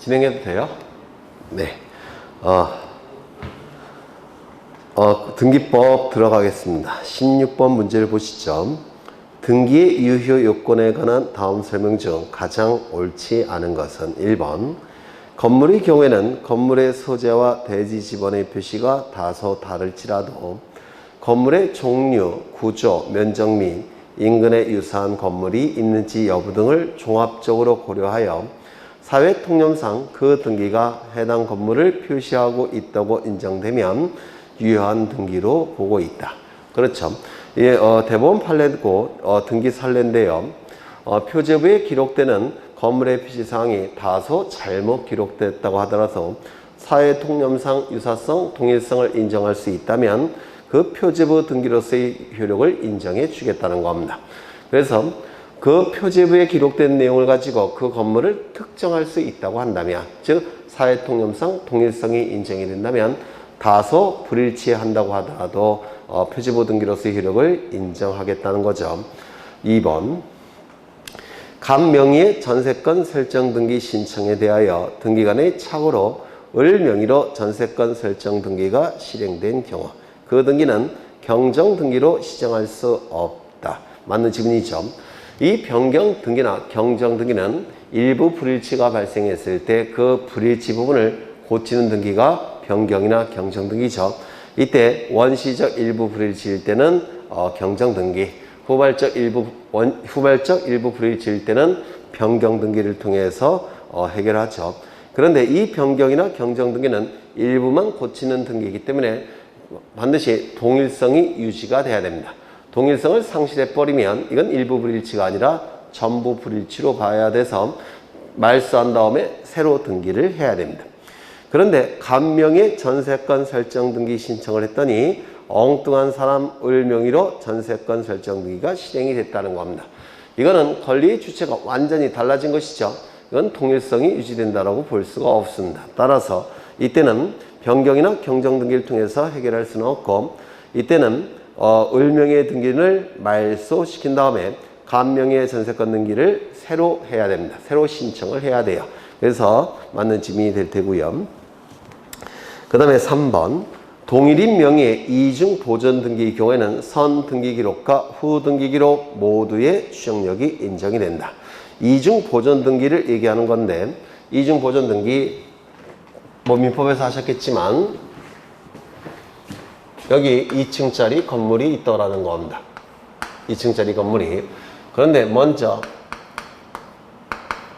진행해도 돼요? 네. 등기법 들어가겠습니다. 16번 문제를 보시죠. 등기의 유효 요건에 관한 다음 설명 중 가장 옳지 않은 것은 1번 건물의 경우에는 건물의 소재와 대지 지번의 표시가 다소 다를지라도 건물의 종류, 구조, 면적 및 인근에 유사한 건물이 있는지 여부 등을 종합적으로 고려하여 사회통념상 그 등기가 해당 건물을 표시하고 있다고 인정되면 유효한 등기로 보고 있다. 그렇죠. 예, 대법원 판례고 등기 선례인데요. 표제부에 기록되는 건물의 표시사항이 다소 잘못 기록됐다고 하더라도 사회통념상 유사성, 동일성을 인정할 수 있다면 그 표제부 등기로서의 효력을 인정해 주겠다는 겁니다. 그래서 그 표제부에 기록된 내용을 가지고 그 건물을 특정할 수 있다고 한다면, 즉 사회통념상 동일성이 인정이 된다면 다소 불일치한다고 하더라도 표제부 등기로서의 효력을 인정하겠다는 거죠. 2번 간 명의의 전세권 설정 등기 신청에 대하여 등기관의 착오로 을 명의로 전세권 설정 등기가 실행된 경우 그 등기는 경정 등기로 시정할 수 없다. 맞는 지문이죠. 이 변경 등기나 경정 등기는 일부 불일치가 발생했을 때 그 불일치 부분을 고치는 등기가 변경이나 경정 등기죠. 이때 원시적 일부 불일치일 때는 경정 등기, 후발적 일부 불일치일 때는 변경 등기를 통해서 해결하죠. 그런데 이 변경이나 경정 등기는 일부만 고치는 등기이기 때문에 반드시 동일성이 유지가 돼야 됩니다. 동일성을 상실해버리면 이건 일부 불일치가 아니라 전부 불일치로 봐야 돼서 말소한 다음에 새로 등기를 해야 됩니다. 그런데 간명의 전세권 설정 등기 신청을 했더니 엉뚱한 사람 을 명의로 전세권 설정 등기가 실행이 됐다는 겁니다. 이거는 권리의 주체가 완전히 달라진 것이죠. 이건 동일성이 유지된다고 볼 수가 없습니다. 따라서 이때는 변경이나 경정 등기를 통해서 해결할 수는 없고 이때는 을명의 등기를 말소시킨 다음에 간명의 전세권 등기를 새로 해야 됩니다. 새로 신청을 해야 돼요. 그래서 맞는 지문이 될 테고요. 그 다음에 3번 동일인 명의의 이중 보존 등기의 경우에는 선 등기 기록과 후 등기 기록 모두의 추정력이 인정이 된다. 이중 보존 등기를 얘기하는 건데 이중 보존 등기 민법에서 하셨겠지만 여기 2층짜리 건물이 있더라는 겁니다. 2층짜리 건물이. 그런데 먼저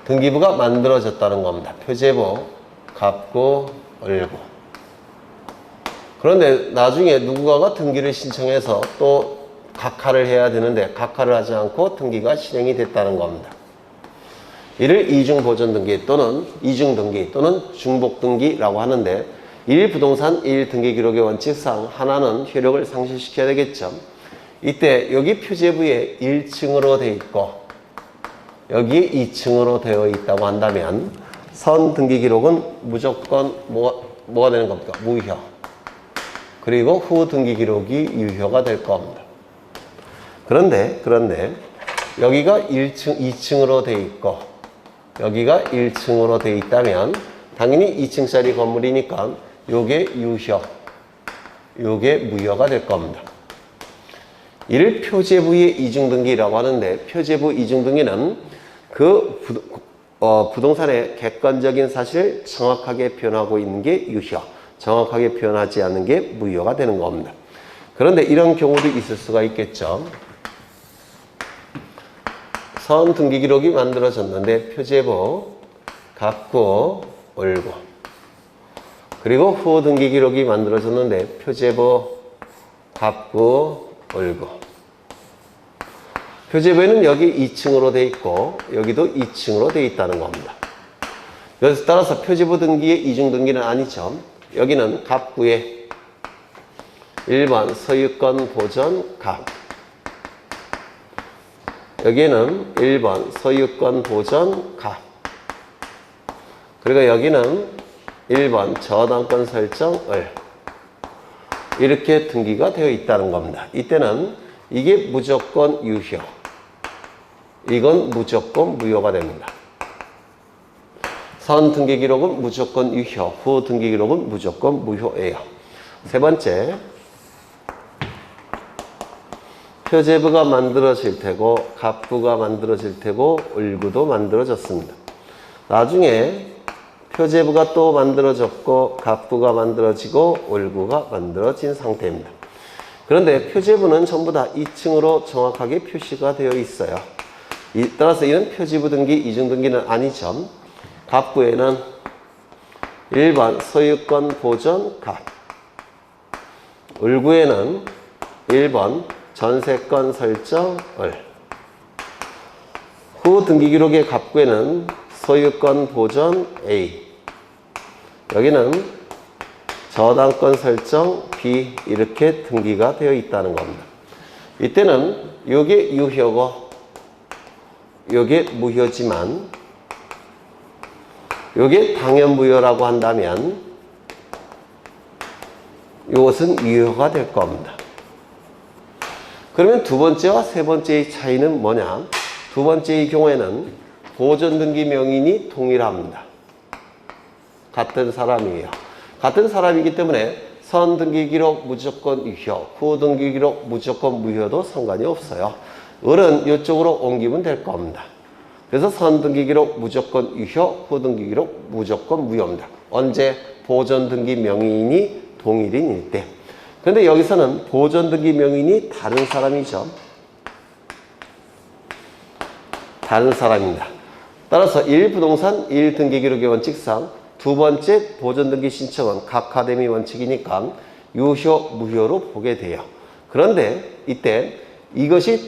등기부가 만들어졌다는 겁니다. 표제부, 갑구, 을구. 그런데 나중에 누군가가 등기를 신청해서 또 각하를 해야 되는데 각하를 하지 않고 등기가 실행이 됐다는 겁니다. 이를 이중보존 등기 또는 이중등기 또는 중복등기라고 하는데 1부동산 1등기 기록의 원칙상 하나는 효력을 상실시켜야 되겠죠. 이때 여기 표제부에 1층으로 되어 있고 여기 2층으로 되어 있다고 한다면 선 등기 기록은 무조건 뭐가 되는 겁니까? 무효. 그리고 후 등기 기록이 유효가 될 겁니다. 그런데 여기가 1층, 2층으로 되어 있고 여기가 1층으로 되어 있다면 당연히 2층짜리 건물이니까 요게 유효, 요게 무효가 될 겁니다. 이를 표제부의 이중등기라고 하는데 표제부 이중등기는 그 부동산의 객관적인 사실을 정확하게 표현하고 있는 게 유효, 정확하게 표현하지 않는 게 무효가 되는 겁니다. 그런데 이런 경우도 있을 수가 있겠죠. 선 등기 기록이 만들어졌는데 표제부, 갑구, 을구 그리고 후 등기 기록이 만들어졌는데 표제부, 갑구, 을구 표제부에는 여기 2층으로 되어 있고 여기도 2층으로 되어 있다는 겁니다. 그래서 따라서 표제부 등기의 이중 등기는 아니죠. 여기는 갑구에 1번 소유권 보존 갑 여기는 1번 소유권 보존 갑 그리고 여기는 1번 저당권 설정 을 이렇게 등기가 되어 있다는 겁니다. 이때는 이게 무조건 유효 이건 무조건 무효가 됩니다. 선 등기 기록은 무조건 유효, 후 등기 기록은 무조건 무효예요. 세 번째, 표제부가 만들어질 테고 갑부가 만들어질 테고 을구도 만들어졌습니다. 나중에 표제부가 또 만들어졌고 갑부가 만들어지고 을구가 만들어진 상태입니다. 그런데 표제부는 전부 다 2층으로 정확하게 표시가 되어 있어요. 따라서 이는 표지부 등기, 이중 등기는 아니죠. 갑부에는 1번 소유권 보존 갑, 을구에는 1번 전세권 설정 을, 후 등기 기록의 갑구에는 소유권 보존 A, 여기는 저당권 설정 B, 이렇게 등기가 되어 있다는 겁니다. 이때는 이게 유효고 이게 무효지만 이게 당연무효라고 한다면 이것은 유효가 될 겁니다. 그러면 두 번째와 세 번째의 차이는 뭐냐? 두 번째의 경우에는 보존등기 명인이 동일합니다. 같은 사람이에요. 같은 사람이기 때문에 선등기기록 무조건 유효, 후등기기록 무조건 무효도 상관이 없어요. 을은 이쪽으로 옮기면 될 겁니다. 그래서 선등기기록 무조건 유효, 후등기기록 무조건 무효입니다. 언제? 보존등기 명인이 동일인일 때. 그런데 여기서는 보존등기 명인이 다른 사람이죠. 다른 사람입니다. 따라서 1부동산 1등기기록의 원칙상 두 번째 보존등기 신청은 각하됨의 원칙이니까 유효, 무효로 보게 돼요. 그런데 이때 이것이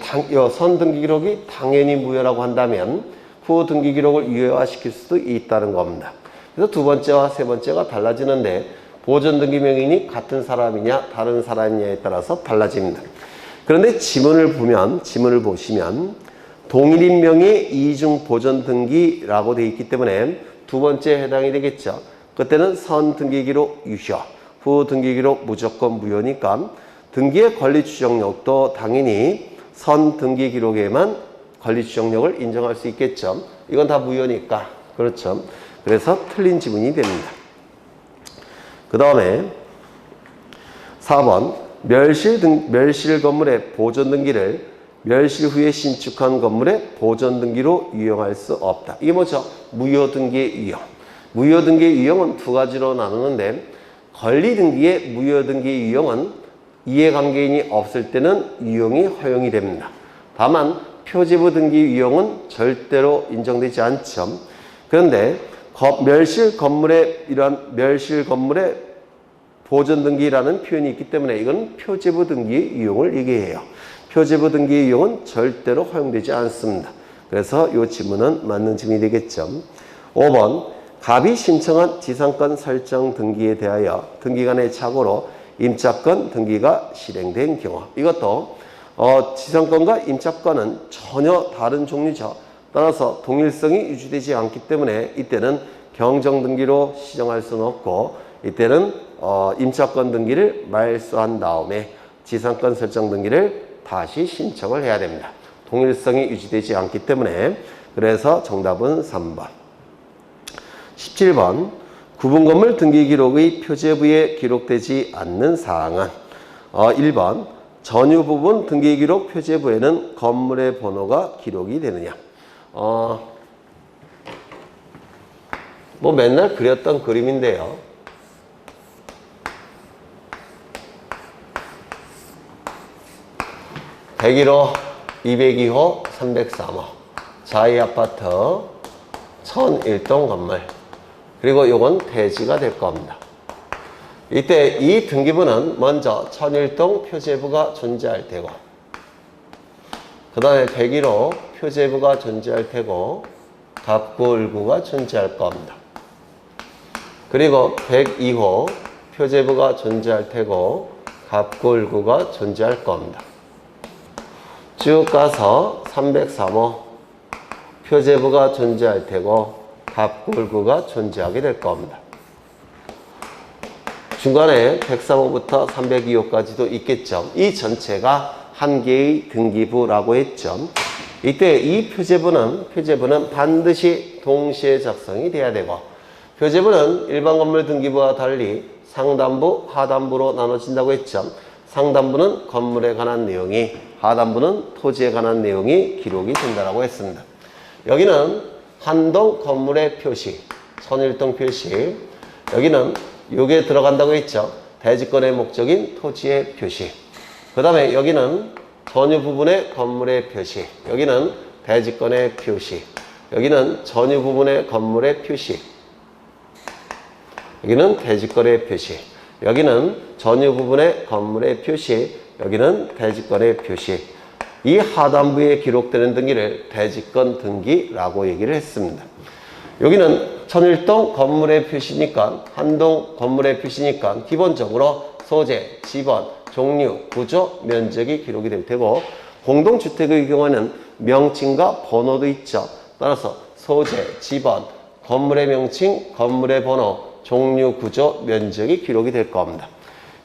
선등기기록이 당연히 무효라고 한다면 후등기기록을 유효화시킬 수도 있다는 겁니다. 그래서 두 번째와 세 번째가 달라지는데 보존등기 명인이 같은 사람이냐 다른 사람이냐에 따라서 달라집니다. 그런데 지문을 보시면 동일인 명의 이중 보존등기라고 되어 있기 때문에 두 번째에 해당이 되겠죠. 그때는 선 등기기록 유효, 후 등기기록 무조건 무효니까 등기의 권리추정력도 당연히 선 등기기록에만 권리추정력을 인정할 수 있겠죠. 이건 다 무효니까. 그렇죠. 그래서 틀린 지문이 됩니다. 그 다음에 4번 멸실 건물의 보존등기를 멸실 후에 신축한 건물의 보존등기로 유용할 수 없다. 이게 뭐죠? 무효등기의 유형. 무효등기의 유형은 두 가지로 나누는데 권리등기의 무효등기의 유형은 이해관계인이 없을 때는 유형이 허용이 됩니다. 다만 표지부 등기 유형은 절대로 인정되지 않죠. 그런데 멸실 건물의 보존등기라는 표현이 있기 때문에 이건 표지부 등기의 유형을 얘기해요. 표지부 등기의 유형은 절대로 허용되지 않습니다. 그래서 이 지문은 맞는 지문이 되겠죠. 5번 갑이 신청한 지상권 설정 등기에 대하여 등기간의 착오로 임차권 등기가 실행된 경우, 이것도 지상권과 임차권은 전혀 다른 종류죠. 따라서 동일성이 유지되지 않기 때문에 이때는 경정등기로 시정할 수는 없고 이때는 임차권 등기를 말소한 다음에 지상권 설정 등기를 다시 신청을 해야 됩니다. 동일성이 유지되지 않기 때문에. 그래서 정답은 3번. 17번 구분건물 등기기록의 표제부에 기록되지 않는 사항은 1번 전유 부분 등기기록 표제부에는 건물의 번호가 기록이 되느냐. 뭐 맨날 그렸던 그림인데요. (101호) (202호) (303호) 자이 아파트 1001동 건물, 그리고 요건 대지가 될 겁니다. 이때 이 등기부는 먼저 1001동 표제부가 존재할 테고 그 다음에 101호 표제부가 존재할 테고 갑구 을구가 존재할 겁니다. 그리고 102호 표제부가 존재할 테고 갑구 을구가 존재할 겁니다. 쭉 가서 303호 표제부가 존재할 테고 갑구 을구가 존재하게 될 겁니다. 중간에 103호부터 302호까지도 있겠죠. 이 전체가 한 개의 등기부라고 했죠. 이때 이 표제부는 반드시 동시에 작성이 돼야 되고, 표제부는 일반 건물 등기부와 달리 상단부, 하단부로 나눠진다고 했죠. 상단부는 건물에 관한 내용이, 하단부는 토지에 관한 내용이 기록이 된다고 했습니다. 여기는 한동 건물의 표시, 천일동 표시. 여기는 요게 들어간다고 했죠. 대지권의 목적인 토지의 표시. 그 다음에 여기는 전유 부분의 건물의 표시. 여기는 대지권의 표시. 여기는 전유 부분의 건물의 표시. 여기는 대지권의 표시. 여기는 전유 부분의 건물의 표시. 여기는 대지권의 표시. 이 하단부에 기록되는 등기를 대지권 등기라고 얘기를 했습니다. 여기는 천일동 건물의 표시니까, 한동 건물의 표시니까 기본적으로 소재, 지번, 종류, 구조, 면적이 기록이 될 테고, 공동주택의 경우에는 명칭과 번호도 있죠. 따라서 소재, 지번, 건물의 명칭, 건물의 번호, 종류, 구조, 면적이 기록이 될 겁니다.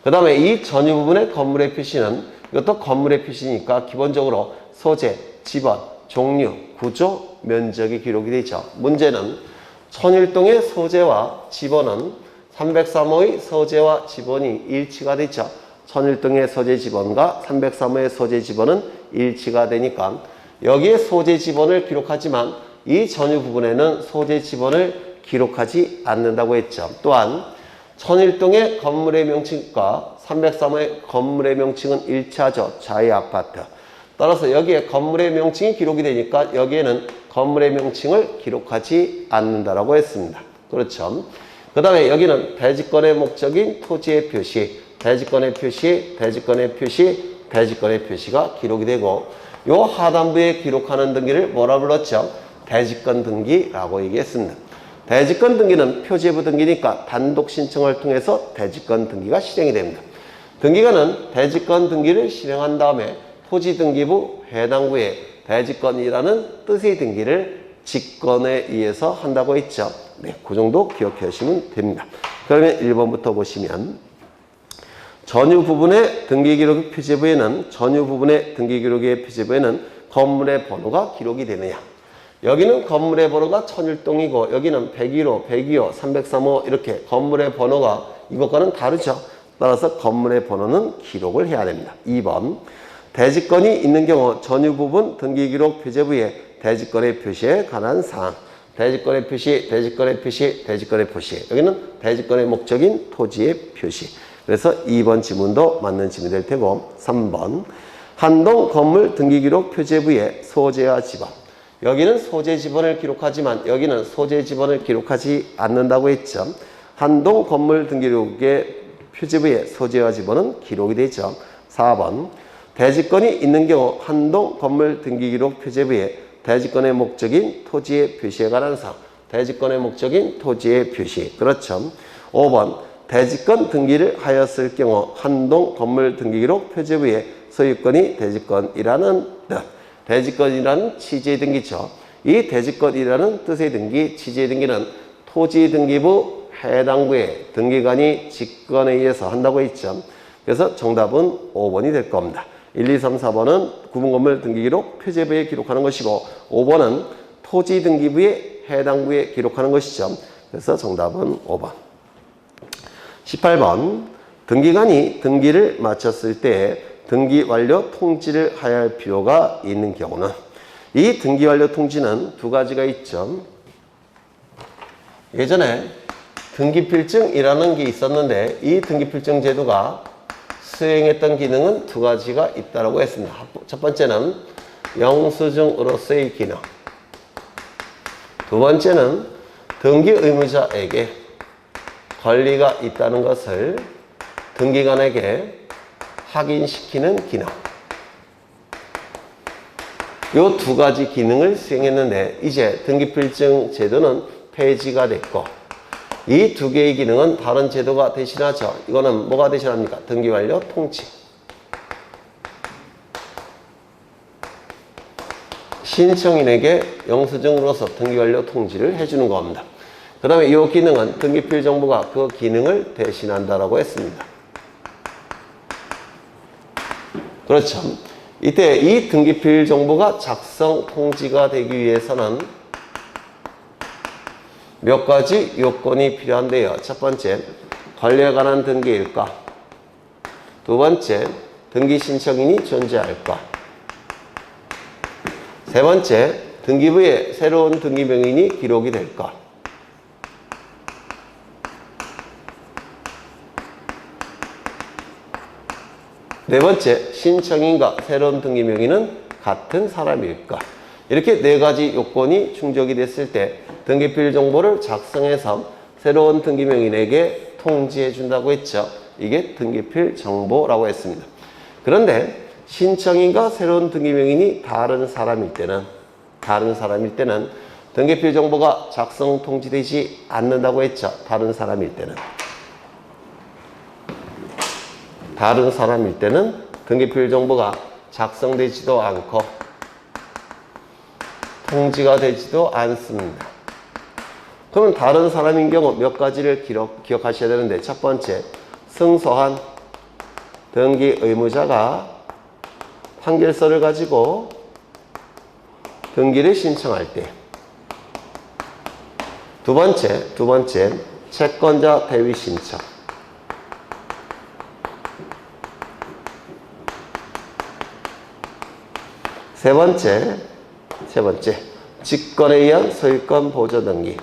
그 다음에 이 전유 부분의 건물의 표시는 이것도 건물의 표시니까 기본적으로 소재, 지번, 종류, 구조, 면적이 기록이 되죠. 문제는 천일동의 소재와 지번은 303호의 소재와 지번이 일치가 되죠. 천일동의 소재 지번과 303호의 소재 지번은 일치가 되니까 여기에 소재 지번을 기록하지만 이 전유 부분에는 소재 지번을 기록하지 않는다고 했죠. 또한 천일동의 건물의 명칭과 303호의 건물의 명칭은 일치하죠. 자이 아파트. 따라서 여기에 건물의 명칭이 기록이 되니까 여기에는 건물의 명칭을 기록하지 않는다라고 했습니다. 그렇죠. 그 다음에 여기는 대지권의 목적인 토지의 표시, 대지권의 표시, 대지권의 표시, 대지권의 표시가 기록이 되고, 요 하단부에 기록하는 등기를 뭐라 불렀죠? 대지권 등기라고 얘기했습니다. 대지권 등기는 표제부 등기니까 단독 신청을 통해서 대지권 등기가 실행이 됩니다. 등기관은 대지권 등기를 실행한 다음에 토지등기부 해당부에 대지권이라는 뜻의 등기를 직권에 의해서 한다고 했죠. 네, 그 정도 기억해 주시면 됩니다. 그러면 1번부터 보시면 전유 부분의 등기기록 표제부에는 건물의 번호가 기록이 되느냐. 여기는 건물의 번호가 천일동이고 여기는 101호, 102호, 303호 이렇게 건물의 번호가 이것과는 다르죠. 따라서 건물의 번호는 기록을 해야 됩니다. 2번 대지권이 있는 경우 전유 부분 등기기록 표제부에 대지권의 표시에 관한 사항. 대지권의 표시, 대지권의 표시, 대지권의 표시. 여기는 대지권의 목적인 토지의 표시. 그래서 2번 지문도 맞는 지문이 될 테고, 3번 한동 건물 등기기록 표제부에 소재와 지번. 여기는 소재 지번을 기록하지만 여기는 소재 지번을 기록하지 않는다고 했죠. 한동 건물 등기기록의 표제부에 소재와 지번은 기록이 되죠. 4번 대지권이 있는 경우 한동 건물 등기기록 표제부에 대지권의 목적인 토지의 표시에 관한 사항. 대지권의 목적인 토지의 표시. 그렇죠. 5번 대지권 등기를 하였을 경우 한동 건물 등기기록 표제부에 소유권이 대지권이라는 뜻. 대지권이라는 취지의 등기죠. 이 대지권이라는 뜻의 등기, 취지의 등기는 토지등기부 해당부의 등기관이 직권에 의해서 한다고 했죠. 그래서 정답은 5번이 될 겁니다. 1, 2, 3, 4번은 구분건물 등기기록 표제부에 기록하는 것이고 5번은 토지등기부의 해당부에 기록하는 것이죠. 그래서 정답은 5번. 18번 등기관이 등기를 마쳤을 때 등기 완료 통지를 하여야 할 필요가 있는 경우는, 이 등기 완료 통지는 두 가지가 있죠. 예전에 등기필증이라는 게 있었는데 이 등기필증 제도가 수행했던 기능은 두 가지가 있다고 했습니다. 첫 번째는 영수증으로서의 기능, 두 번째는 등기 의무자에게 권리가 있다는 것을 등기관에게 확인시키는 기능. 이 두 가지 기능을 수행했는데 이제 등기필증 제도는 폐지가 됐고 이 두 개의 기능은 다른 제도가 대신하죠. 이거는 뭐가 대신합니까? 등기완료 통지. 신청인에게 영수증으로서 등기완료 통지를 해주는 겁니다. 그 다음에 이 기능은 등기필 정보가 그 기능을 대신한다라고 했습니다. 그렇죠. 이때 이 등기필 정보가 작성 통지가 되기 위해서는 몇 가지 요건이 필요한데요. 첫 번째, 권리에 관한 등기일까? 두 번째, 등기 신청인이 존재할까? 세 번째, 등기부에 새로운 등기 명인이 기록이 될까? 네 번째, 신청인과 새로운 등기 명인은 같은 사람일까? 이렇게 네 가지 요건이 충족이 됐을 때 등기필 정보를 작성해서 새로운 등기 명인에게 통지해 준다고 했죠. 이게 등기필 정보라고 했습니다. 그런데 신청인과 새로운 등기 명인이 다른 사람일 때는 등기필 정보가 작성 통지되지 않는다고 했죠. 다른 사람일 때는 등기필 정보가 작성되지도 않고 통지가 되지도 않습니다. 그러면 다른 사람인 경우 몇 가지를 기억하셔야 되는데, 첫 번째, 승소한 등기 의무자가 판결서를 가지고 등기를 신청할 때. 두 번째, 채권자 대위 신청. 세 번째, 직권에 의한 소유권 보조 등기.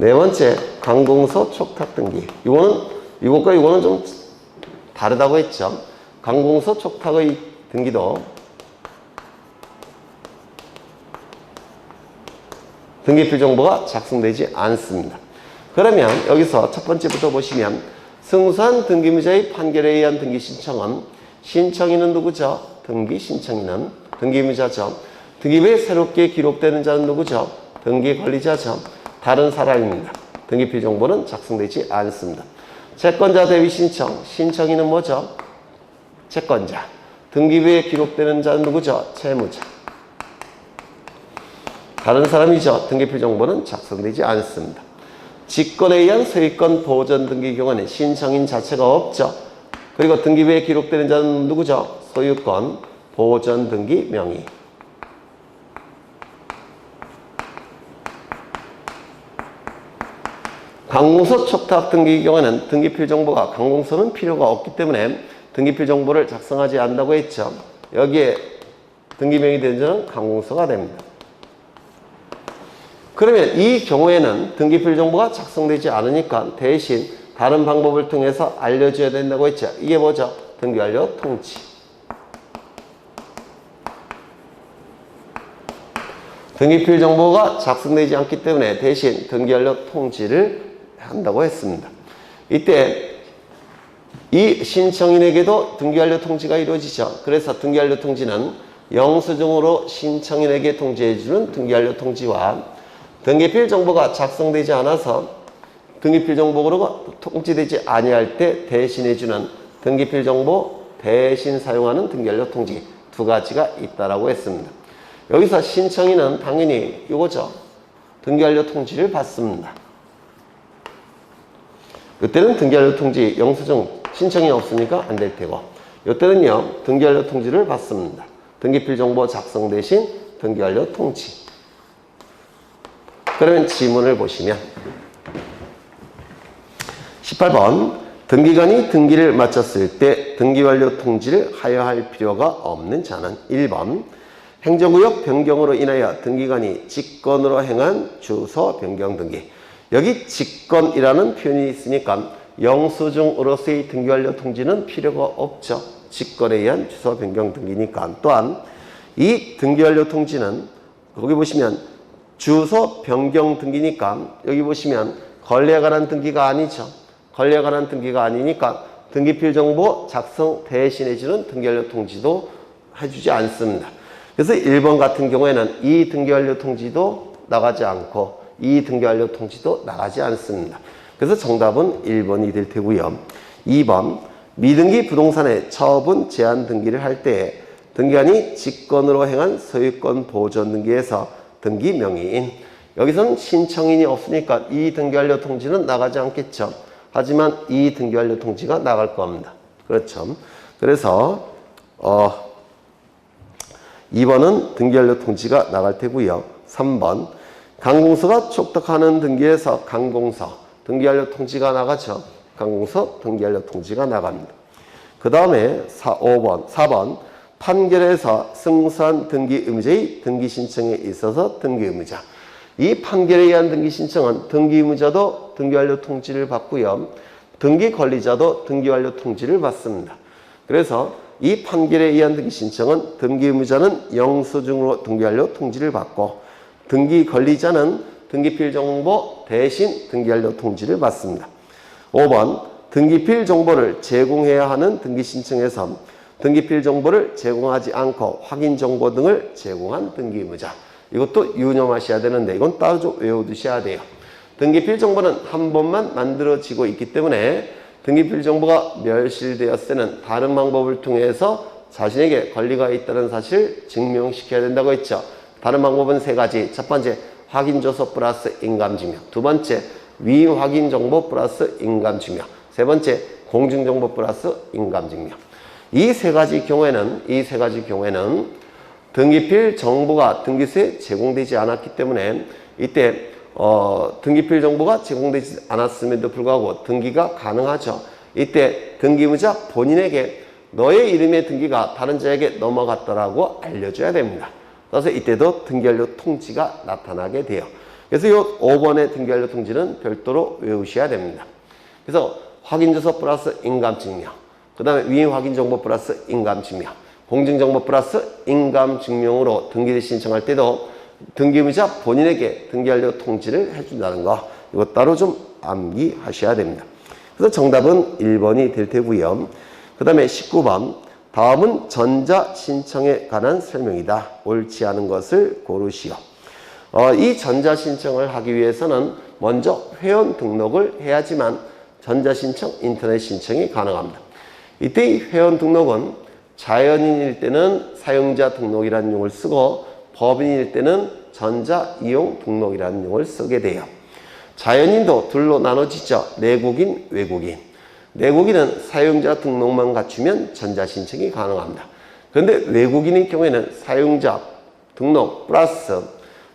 네 번째, 관공서 촉탁 등기. 이거는 좀 다르다고 했죠. 관공서 촉탁의 등기도 등기필 정보가 작성되지 않습니다. 그러면 여기서 첫 번째부터 보시면, 승소한 등기무자의 판결에 의한 등기 신청은, 신청인은 누구죠? 등기 신청인은 등기무자죠. 등기부에 새롭게 기록되는 자는 누구죠? 등기 관리자죠. 다른 사람입니다. 등기필 정보는 작성되지 않습니다. 채권자 대위 신청, 신청인은 뭐죠? 채권자. 등기부에 기록되는 자는 누구죠? 채무자. 다른 사람이죠. 등기필 정보는 작성되지 않습니다. 직권에 의한 소유권 보전 등기 경우는 신청인 자체가 없죠. 그리고 등기부에 기록되는 자는 누구죠? 소유권 보전 등기 명의. 관공서 촉탁 등기 경우에는 등기필 정보가, 관공서는 필요가 없기 때문에 등기필 정보를 작성하지 않는다고 했죠. 여기에 등기명이 되는 자는 관공서가 됩니다. 그러면 이 경우에는 등기필 정보가 작성되지 않으니까 대신 다른 방법을 통해서 알려줘야 된다고 했죠. 이게 뭐죠? 등기완료 통지. 등기필 정보가 작성되지 않기 때문에 대신 등기완료 통지를 한다고 했습니다. 이때 이 신청인에게도 등기완료 통지가 이루어지죠. 그래서 등기완료 통지는 영수증으로 신청인에게 통지해주는 등기완료 통지와, 등기필 정보가 작성되지 않아서 등기필 정보로 통지되지 아니할 때 대신해주는 등기필 정보 대신 사용하는 등기완료 통지, 두 가지가 있다라고 했습니다. 여기서 신청인은 당연히 이거죠. 등기완료 통지를 받습니다. 이때는 등기완료 통지, 영수증 신청이 없으니까 안 될 테고, 이때는요 등기완료 통지를 받습니다. 등기필 정보 작성 대신 등기완료 통지. 그러면 지문을 보시면 18번, 등기관이 등기를 마쳤을 때 등기완료 통지를 하여할 필요가 없는 자는 1번, 행정구역 변경으로 인하여 등기관이 직권으로 행한 주소 변경 등기. 여기 직권이라는 표현이 있으니까 영수증으로서의 등기완료 통지는 필요가 없죠. 직권에 의한 주소 변경 등기니까. 또한 이 등기완료 통지는 거기 보시면 주소 변경 등기니까, 여기 보시면 권리에 관한 등기가 아니죠. 권리에 관한 등기가 아니니까 등기필 정보 작성 대신해주는 등기완료 통지도 해주지 않습니다. 그래서 1번 같은 경우에는 이 등기완료 통지도 나가지 않고 이 등기완료 통지도 나가지 않습니다. 그래서 정답은 1번이 될 테고요. 2번, 미등기 부동산의 처분 제한 등기를 할 때 등기관이 직권으로 행한 소유권 보존 등기에서 등기 명의인, 여기서는 신청인이 없으니까 이 등기완료 통지는 나가지 않겠죠. 하지만 이 등기완료 통지가 나갈 겁니다. 그렇죠. 그래서 2번은 등기완료 통지가 나갈 테고요. 3번 강공서가 촉탁하는 등기에서 강공서 등기완료 통지가 나가죠. 강공서 등기완료 통지가 나갑니다. 그 다음에 4번 판결에서 승소한 등기 의무자의 등기 신청에 있어서 등기 의무자. 이 판결에 의한 등기 신청은 등기 의무자도 등기 완료 통지를 받고요. 등기 권리자도 등기 완료 통지를 받습니다. 그래서 이 판결에 의한 등기 신청은 등기 의무자는 영수증으로 등기 완료 통지를 받고 등기 권리자는 등기필 정보 대신 등기 완료 통지를 받습니다. 5번 등기필 정보를 제공해야 하는 등기 신청에서 등기필 정보를 제공하지 않고 확인 정보 등을 제공한 등기 의무자. 이것도 유념하셔야 되는데 이건 따로 좀 외워두셔야 돼요. 등기필 정보는 한 번만 만들어지고 있기 때문에 등기필 정보가 멸실되었을 때는 다른 방법을 통해서 자신에게 권리가 있다는 사실을 증명시켜야 된다고 했죠. 다른 방법은 3가지. 첫 번째, 확인조서 플러스 인감증명. 두 번째, 위확인 정보 플러스 인감증명. 세 번째, 공증정보 플러스 인감증명. 이 세 가지 경우에는 등기필 정보가 등기소에 제공되지 않았기 때문에 이때 등기필 정보가 제공되지 않았음에도 불구하고 등기가 가능하죠. 이때 등기의무자 본인에게 너의 이름의 등기가 다른 자에게 넘어갔더라고 알려줘야 됩니다. 그래서 이때도 등기완료 통지가 나타나게 돼요. 그래서 이 5번의 등기완료 통지는 별도로 외우셔야 됩니다. 그래서 확인조서 플러스 인감증명, 그 다음에 위임확인정보 플러스 인감증명, 공증정보 플러스 인감증명으로 등기를 신청할 때도 등기의무자 본인에게 등기완료 통지를 해준다는 거, 이거 따로 좀 암기하셔야 됩니다. 그래서 정답은 1번이 될 테고요. 그 다음에 19번, 다음은 전자신청에 관한 설명이다. 옳지 않은 것을 고르시오. 이 전자신청을 하기 위해서는 먼저 회원 등록을 해야지만 전자신청, 인터넷 신청이 가능합니다. 이때 이 회원 등록은 자연인일 때는 사용자 등록이라는 용어를 쓰고 법인일 때는 전자이용 등록이라는 용어를 쓰게 돼요. 자연인도 둘로 나눠지죠. 내국인, 외국인. 내국인은 사용자 등록만 갖추면 전자신청이 가능합니다. 그런데 외국인의 경우에는 사용자 등록 플러스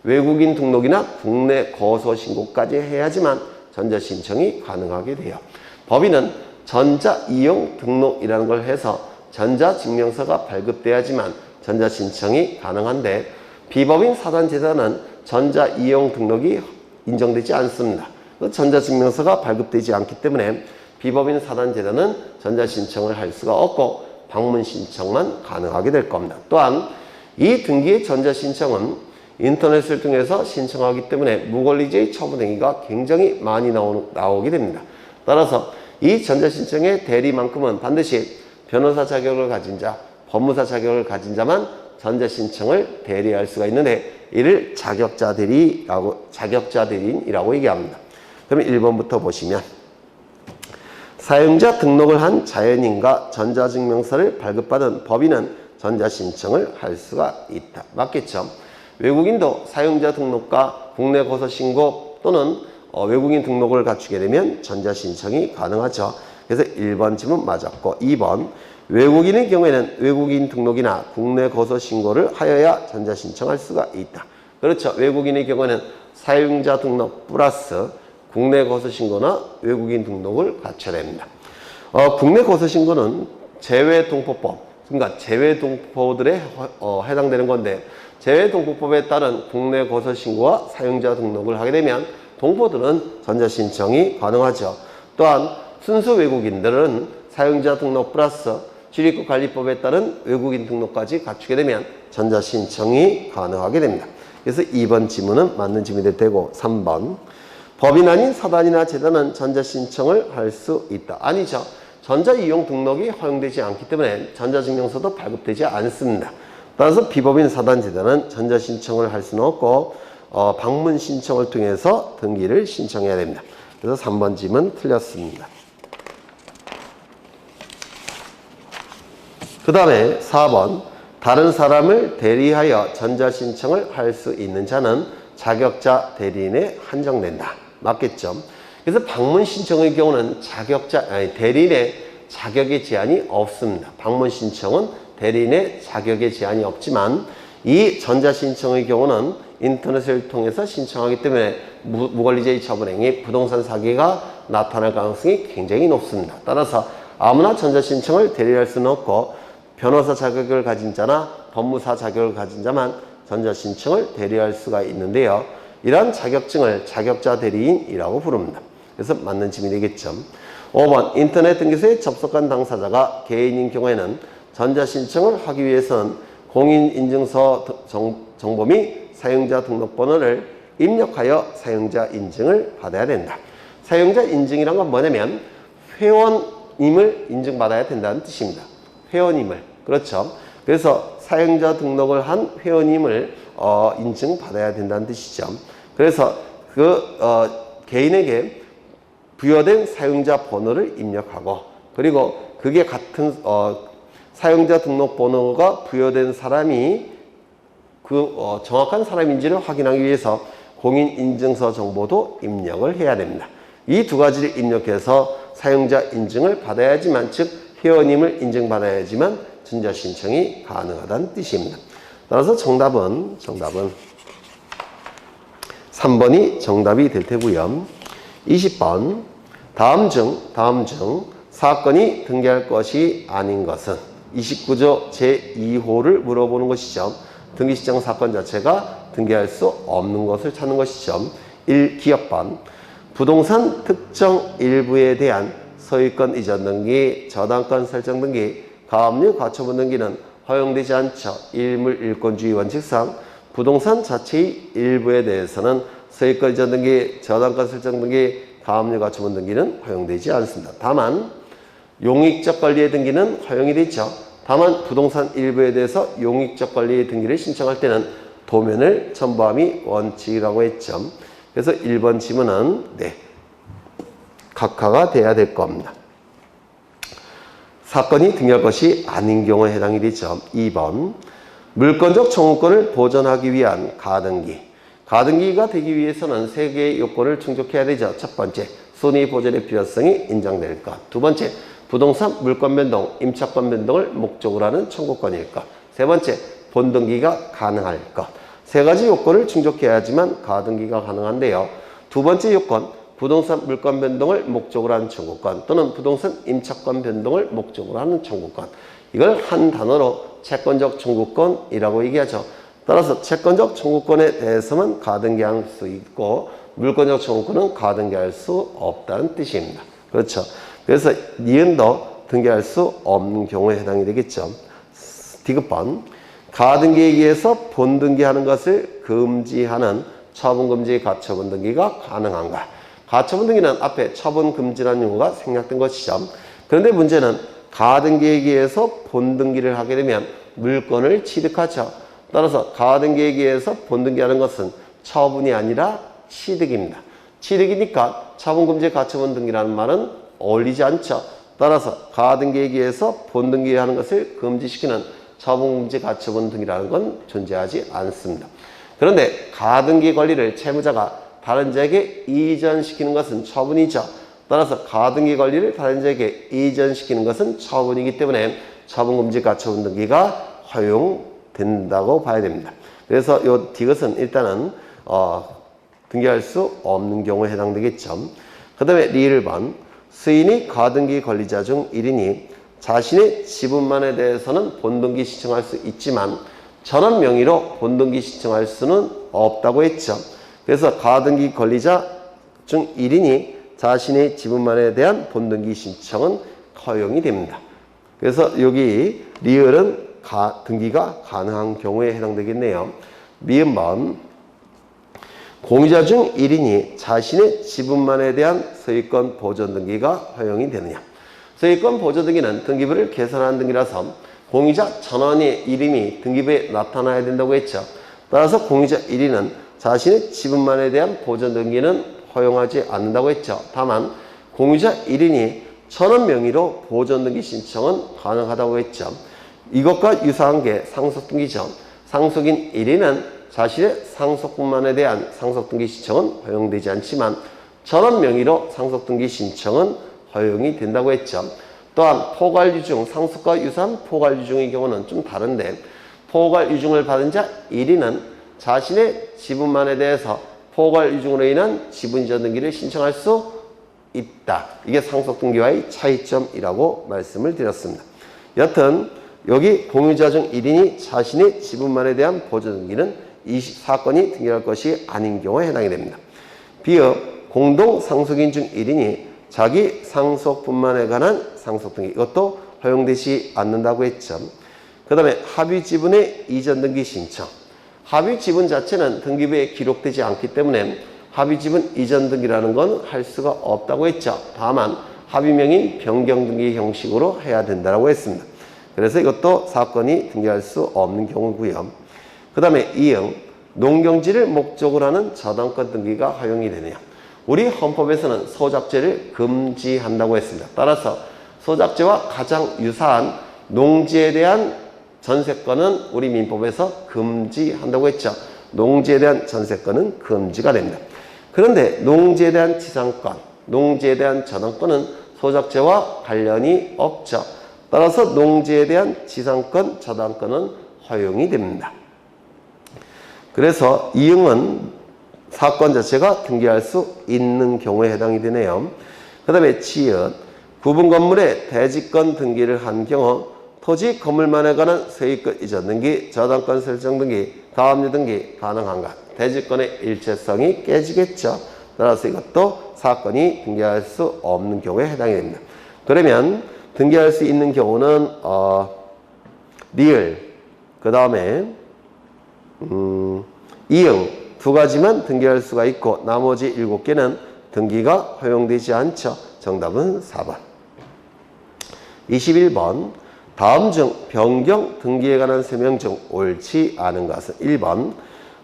외국인 등록이나 국내 거소신고까지 해야지만 전자신청이 가능하게 돼요. 법인은 전자이용 등록이라는 걸 해서 전자증명서가 발급돼야지만 전자신청이 가능한데 비법인 사단재단은 전자이용 등록이 인정되지 않습니다. 전자증명서가 발급되지 않기 때문에 비법인 사단재단은 전자신청을 할 수가 없고 방문신청만 가능하게 될 겁니다. 또한 이 등기의 전자신청은 인터넷을 통해서 신청하기 때문에 무권리자의 처분행위가 굉장히 많이 나오게 됩니다. 따라서 이 전자신청의 대리만큼은 반드시 변호사 자격을 가진 자, 법무사 자격을 가진 자만 전자신청을 대리할 수가 있는데 이를 자격자 대리인이라고 얘기합니다. 그러면 1번부터 보시면 사용자 등록을 한 자연인과 전자증명서를 발급받은 법인은 전자신청을 할 수가 있다. 맞겠죠? 외국인도 사용자 등록과 국내 거소신고 또는 외국인 등록을 갖추게 되면 전자신청이 가능하죠. 그래서 1번 질문 맞았고 2번 외국인의 경우에는 외국인 등록이나 국내 거소신고를 하여야 전자신청할 수가 있다. 그렇죠. 외국인의 경우에는 사용자 등록 플러스 국내 거소신고나 외국인 등록을 갖춰야 됩니다. 국내 거소신고는 제외동포법, 그러니까 제외동포들에 해당되는 건데 제외동포법에 따른 국내 거소신고와 사용자 등록을 하게 되면 동포들은 전자신청이 가능하죠. 또한 순수 외국인들은 사용자 등록 플러스 출입국관리법에 따른 외국인 등록까지 갖추게 되면 전자신청이 가능하게 됩니다. 그래서 2번 지문은 맞는 지문이 될 테고 3번 법인 아닌 사단이나 재단은 전자신청을 할 수 있다. 아니죠. 전자이용 등록이 허용되지 않기 때문에 전자증명서도 발급되지 않습니다. 따라서 비법인 사단 재단은 전자신청을 할 수는 없고 방문 신청을 통해서 등기를 신청해야 됩니다. 그래서 3번 지문 틀렸습니다. 그 다음에 4번 다른 사람을 대리하여 전자신청을 할 수 있는 자는 자격자 대리인에 한정된다. 맞겠죠? 그래서 방문 신청의 경우는 대리인의 자격의 제한이 없습니다. 방문 신청은 대리인의 자격의 제한이 없지만 이 전자신청의 경우는 인터넷을 통해서 신청하기 때문에 무권리제의 처분행위, 부동산 사기가 나타날 가능성이 굉장히 높습니다. 따라서 아무나 전자신청을 대리할 수는 없고 변호사 자격을 가진 자나 법무사 자격을 가진 자만 전자신청을 대리할 수가 있는데요. 이러한 자격증을 자격자 대리인이라고 부릅니다. 그래서 맞는 질문이 되겠죠. 5번 인터넷 등기소에 접속한 당사자가 개인인 경우에는 전자신청을 하기 위해서는 공인인증서 정보 및 사용자 등록번호를 입력하여 사용자 인증을 받아야 된다. 사용자 인증이란 건 뭐냐면 회원임을 인증받아야 된다는 뜻입니다. 회원임을. 그렇죠. 그래서 사용자 등록을 한 회원임을 인증받아야 된다는 뜻이죠. 그래서 개인에게 부여된 사용자 번호를 입력하고 그리고 그게 같은 사용자 등록 번호가 부여된 사람이 정확한 사람인지를 확인하기 위해서 공인인증서 정보도 입력을 해야 됩니다. 이 두 가지를 입력해서 사용자 인증을 받아야지만, 즉 회원임을 인증받아야지만 전자신청이 가능하다는 뜻입니다. 따라서 정답은 3번이 정답이 될 테고요. 20번 다음 중 사건이 등기할 것이 아닌 것은 29조 제2호를 물어보는 것이죠. 등기시정 사건 자체가 등기할 수 없는 것을 찾는 것이죠. 1. 기업번 부동산 특정 일부에 대한 소유권 이전 등기, 저당권 설정 등기, 가압류 가처분 등기는 허용되지 않죠. 일물 일권주의 원칙상 부동산 자체의 일부에 대해서는 소유권 이전 등기, 저당권 설정 등기, 가압류 가처분 등기는 허용되지 않습니다. 다만 용익적 권리의 등기는 허용이 되죠. 다만 부동산 일부에 대해서 용익적 권리의 등기를 신청할 때는 도면을 첨부함이 원칙이라고 했죠. 그래서 1번 지문은 각하가 돼야 될 겁니다. 사건이 등기할 것이 아닌 경우에 해당이 되죠. 2번 물권적 청구권을 보존하기 위한 가등기. 가등기가 되기 위해서는 세 개의 요건을 충족해야 되죠. 첫 번째, 손해 보존의 필요성이 인정될 것. 두 번째, 부동산 물권 변동, 임차권 변동을 목적으로 하는 청구권일 것. 세 번째, 본등기가 가능할 것. 세 가지 요건을 충족해야지만 가등기가 가능한데요. 두 번째 요건, 부동산 물권 변동을 목적으로 하는 청구권 또는 부동산 임차권 변동을 목적으로 하는 청구권. 이걸 한 단어로 채권적 청구권이라고 얘기하죠. 따라서 채권적 청구권에 대해서만 가등기할 수 있고 물권적 청구권은 가등기할 수 없다는 뜻입니다. 그렇죠. 그래서 니은도 등기할 수 없는 경우에 해당이 되겠죠. 디귿번 가등기에 의해서 본등기하는 것을 금지하는 처분금지 가처분 등기가 가능한가. 가처분 등기는 앞에 처분금지라는 용어가 생략된 것이죠. 그런데 문제는 가등기에 의해서 본등기를 하게 되면 물권을 취득하죠. 따라서 가등기에 의해서 본등기하는 것은 처분이 아니라 취득입니다. 취득이니까 처분금지 가처분 등기라는 말은 어울리지 않죠. 따라서 가등기에 의해서 본등기하는 것을 금지시키는 처분금지 가처분 등기라는 건 존재하지 않습니다. 그런데 가등기 권리를 채무자가 다른 자에게 이전시키는 것은 처분이죠. 따라서 가등기 권리를 다른 자에게 이전시키는 것은 처분이기 때문에 처분금지 가처분 등기가 허용된다고 봐야 됩니다. 그래서 이 디귿은 일단은 등기할 수 없는 경우에 해당되겠죠. 그 다음에 리을번 수인이 가등기 권리자 중 1인이 자신의 지분만에 대해서는 본등기 신청할 수 있지만 전원 명의로 본등기 신청할 수는 없다고 했죠. 그래서 가등기 권리자 중 1인이 자신의 지분만에 대한 본등기 신청은 허용이 됩니다. 그래서 여기 리을은 등기가 가능한 경우에 해당되겠네요. 미음번 공유자 중 1인이 자신의 지분만에 대한 소유권 보존 등기가 허용이 되느냐. 소유권 보존 등기는 등기부를 개선하는 등기라서 공유자 전원의 이름이 등기부에 나타나야 된다고 했죠. 따라서 공유자 1인은 자신의 지분만에 대한 보존 등기는 허용하지 않는다고 했죠. 다만 공유자 1인이 전원 명의로 보존 등기 신청은 가능하다고 했죠. 이것과 유사한 게 상속 등기죠. 상속인 1인은 자신의 상속분만에 대한 상속 등기 신청은 허용되지 않지만 저런 명의로 상속등기 신청은 허용이 된다고 했죠. 또한 포괄유증, 상속과 유사한 포괄유증의 경우는 좀 다른데 포괄유증을 받은 자 1인은 자신의 지분만에 대해서 포괄유증으로 인한 지분이전 등기를 신청할 수 있다. 이게 상속등기와의 차이점이라고 말씀을 드렸습니다. 여튼 여기 공유자 중 1인이 자신의 지분만에 대한 보조등기는 이 사건이 등기할 것이 아닌 경우에 해당이 됩니다. 비읍 공동상속인 중 1인이 자기 상속분만에 관한 상속등기 이것도 허용되지 않는다고 했죠. 그 다음에 합의지분의 이전등기 신청. 합의지분 자체는 등기부에 기록되지 않기 때문에 합의지분 이전등기라는 건 할 수가 없다고 했죠. 다만 합의명인 변경등기 형식으로 해야 된다고 했습니다. 그래서 이것도 사건이 등기할 수 없는 경우고요. 그 다음에 이응 농경지를 목적으로 하는 저당권 등기가 허용이 되느냐. 우리 헌법에서는 소작제를 금지한다고 했습니다. 따라서 소작제와 가장 유사한 농지에 대한 전세권은 우리 민법에서 금지한다고 했죠. 농지에 대한 전세권은 금지가 됩니다. 그런데 농지에 대한 지상권, 농지에 대한 저당권은 소작제와 관련이 없죠. 따라서 농지에 대한 지상권, 저당권은 허용이 됩니다. 그래서 이응은 사건 자체가 등기할 수 있는 경우에 해당이 되네요. 그 다음에 지읒 구분 건물의 대지권 등기를 한 경우 토지 건물만에 관한 소유권 이전 등기, 저당권 설정 등기, 가압류 등기 가능한가? 대지권의 일체성이 깨지겠죠. 따라서 이것도 사건이 등기할 수 없는 경우에 해당이 됩니다. 그러면 등기할 수 있는 경우는 리을, 그 다음에 이응 두 가지만 등기할 수가 있고 나머지 7개는 등기가 허용되지 않죠. 정답은 4번. 21번 다음 중 변경 등기에 관한 설명 중 옳지 않은 것은 1번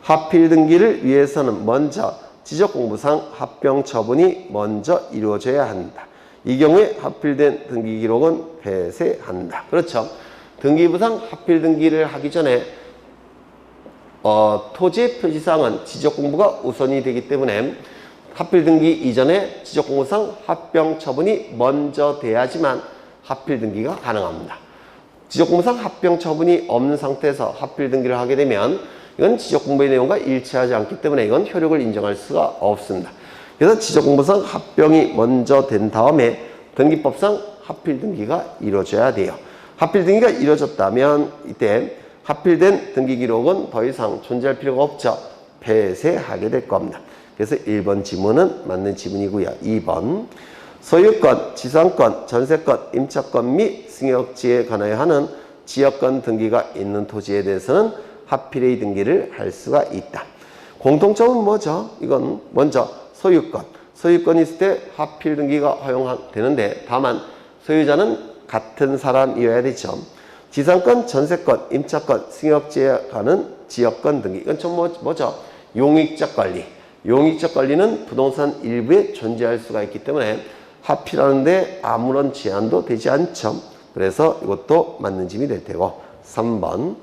합필 등기를 위해서는 먼저 지적공부상 합병 처분이 먼저 이루어져야 한다. 이 경우에 합필된 등기 기록은 폐쇄한다. 그렇죠. 등기부상 합필 등기를 하기 전에 토지 표시상은 지적공부가 우선이 되기 때문에 합필 등기 이전에 지적공부상 합병 처분이 먼저 돼야지만 합필 등기가 가능합니다. 지적공부상 합병 처분이 없는 상태에서 합필 등기를 하게 되면 이건 지적공부의 내용과 일치하지 않기 때문에 이건 효력을 인정할 수가 없습니다. 그래서 지적공부상 합병이 먼저 된 다음에 등기법상 합필 등기가 이루어져야 돼요. 합필 등기가 이루어졌다면 이때 합필된 등기 기록은 더 이상 존재할 필요가 없죠. 폐쇄하게 될 겁니다. 그래서 1번 지문은 맞는 지문이고요. 2번 소유권, 지상권, 전세권, 임차권 및 승역지에 관하여 하는 지역권 등기가 있는 토지에 대해서는 합필의 등기를 할 수가 있다. 공통점은 뭐죠? 이건 먼저 소유권. 소유권이 있을 때 합필 등기가 허용되는데 다만 소유자는 같은 사람이어야 되죠. 지상권, 전세권, 임차권, 승역지에 관한 지역권 등기. 이건 좀 뭐죠? 용익적 관리. 용익적 관리는 부동산 일부에 존재할 수가 있기 때문에 합필하는데 아무런 제한도 되지 않죠. 그래서 이것도 맞는 짐이 될 테고 3번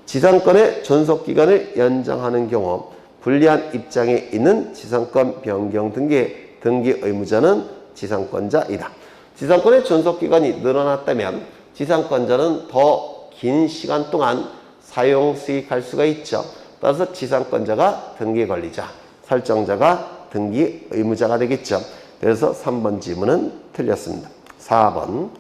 지상권의 존속기간을 연장하는 경우 불리한 입장에 있는 지상권 변경 등기의 등기 의무자는 지상권자이다. 지상권의 존속기간이 늘어났다면 지상권자는 더 긴 시간 동안 사용 수익할 수가 있죠. 따라서 지상권자가 등기 권리자, 설정자가 등기 의무자가 되겠죠. 그래서 3번 지문은 틀렸습니다. 4번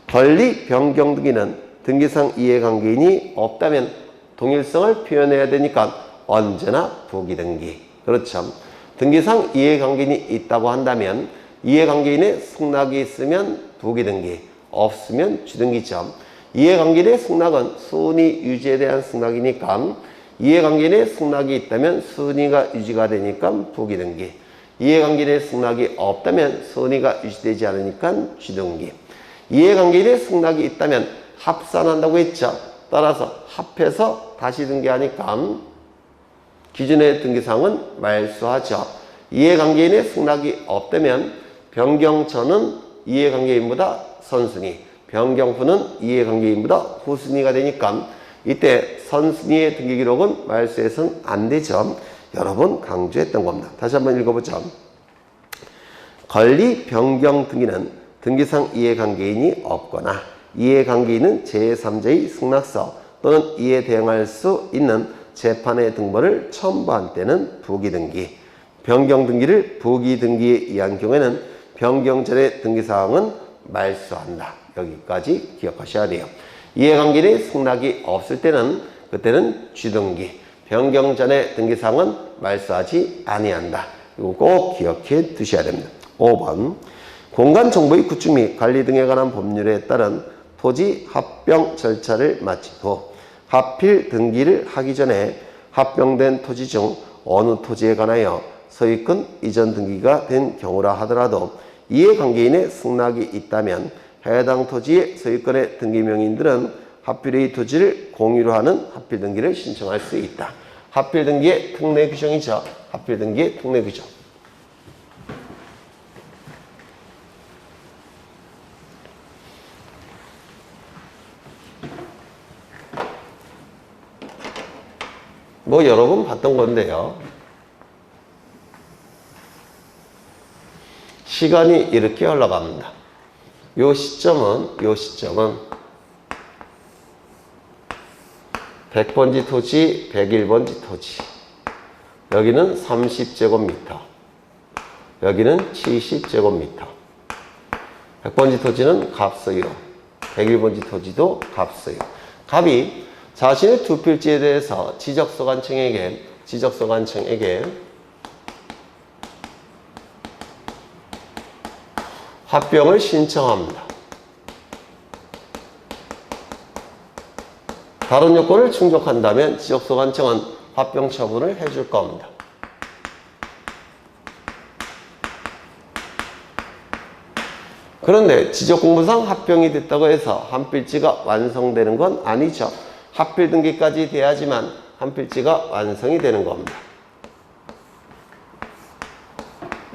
권리 변경 등기는 등기상 이해관계인이 없다면 동일성을 표현해야 되니까 언제나 부기등기. 그렇죠. 등기상 이해관계인이 있다고 한다면 이해관계인의 승낙이 있으면 부기등기, 없으면 주등기죠. 이해관계인의 승낙은 순위 유지에 대한 승낙이니까 이해관계인의 승낙이 있다면 순위가 유지가 되니까 부기등기. 이해관계인의 승낙이 없다면 순위가 유지되지 않으니까 주등기. 이해관계인의 승낙이 있다면 합산한다고 했죠. 따라서 합해서 다시 등기하니까 기존의 등기상은 말소하죠. 이해관계인의 승낙이 없다면 변경전은 이해관계인보다 선순위, 변경후는 이해관계인보다 후순위가 되니까 이때 선순위의 등기 기록은 말소해서는 안 되죠. 여러 번 강조했던 겁니다. 다시 한번 읽어보죠. 권리 변경 등기는 등기상 이해관계인이 없거나 이해관계인은 제3자의 승낙서 또는 이에 대응할 수 있는 재판의 등본을 첨부한 때는 부기등기, 변경 등기를 부기등기에 의한 경우에는 변경 전의 등기사항은 말소한다. 여기까지 기억하셔야 돼요. 이해관계인의 승낙이 없을 때는 그때는 쥐등기, 변경 전의 등기사항은 말소하지 아니한다. 이거 꼭 기억해 두셔야 됩니다. 5번 공간정보의 구축 및 관리 등에 관한 법률에 따른 토지 합병 절차를 마친 후 합필 등기를 하기 전에 합병된 토지 중 어느 토지에 관하여 소유권 이전 등기가 된 경우라 하더라도 이해관계인의 승낙이 있다면 해당 토지의 소유권의 등기명의인들은 합필의 토지를 공유로 하는 합필 등기를 신청할 수 있다. 합필 등기의 특례 규정이죠. 합필 등기의 특례 규정. 뭐 여러 번 봤던 건데요. 시간이 이렇게 흘러갑니다. 요 시점은 100번지 토지, 101번지 토지. 여기는 30제곱미터. 여기는 70제곱미터. 100번지 토지는 값소유. 101번지 토지도 값소유. 갑이 자신의 두 필지에 대해서 지적소관청에게 합병을 신청합니다. 다른 요건을 충족한다면 지적소관청은 합병 처분을 해줄 겁니다. 그런데 지적공부상 합병이 됐다고 해서 한 필지가 완성되는 건 아니죠. 합필 등기까지 돼야지만 한 필지가 완성이 되는 겁니다.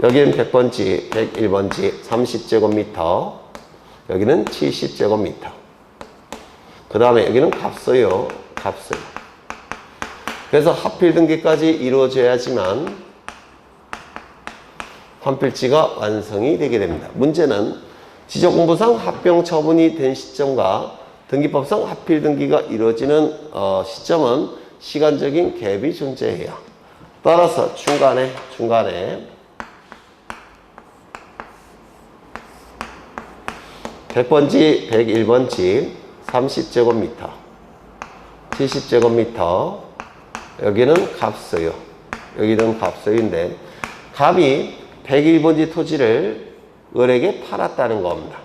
여기는 100번지, 101번지, 30제곱미터. 여기는 70제곱미터. 그 다음에 여기는 값소유. 그래서 합필 등기까지 이루어져야지만 한 필지가 완성이 되게 됩니다. 문제는 지적공부상 합병 처분이 된 시점과 등기법상 합필 등기가 이루어지는 시점은 시간적인 갭이 존재해요. 따라서 중간에 100번지, 101번지, 30제곱미터, 70제곱미터, 여기는 값소유, 여기는 값소유인데 갑이 101번지 토지를 을에게 팔았다는 겁니다.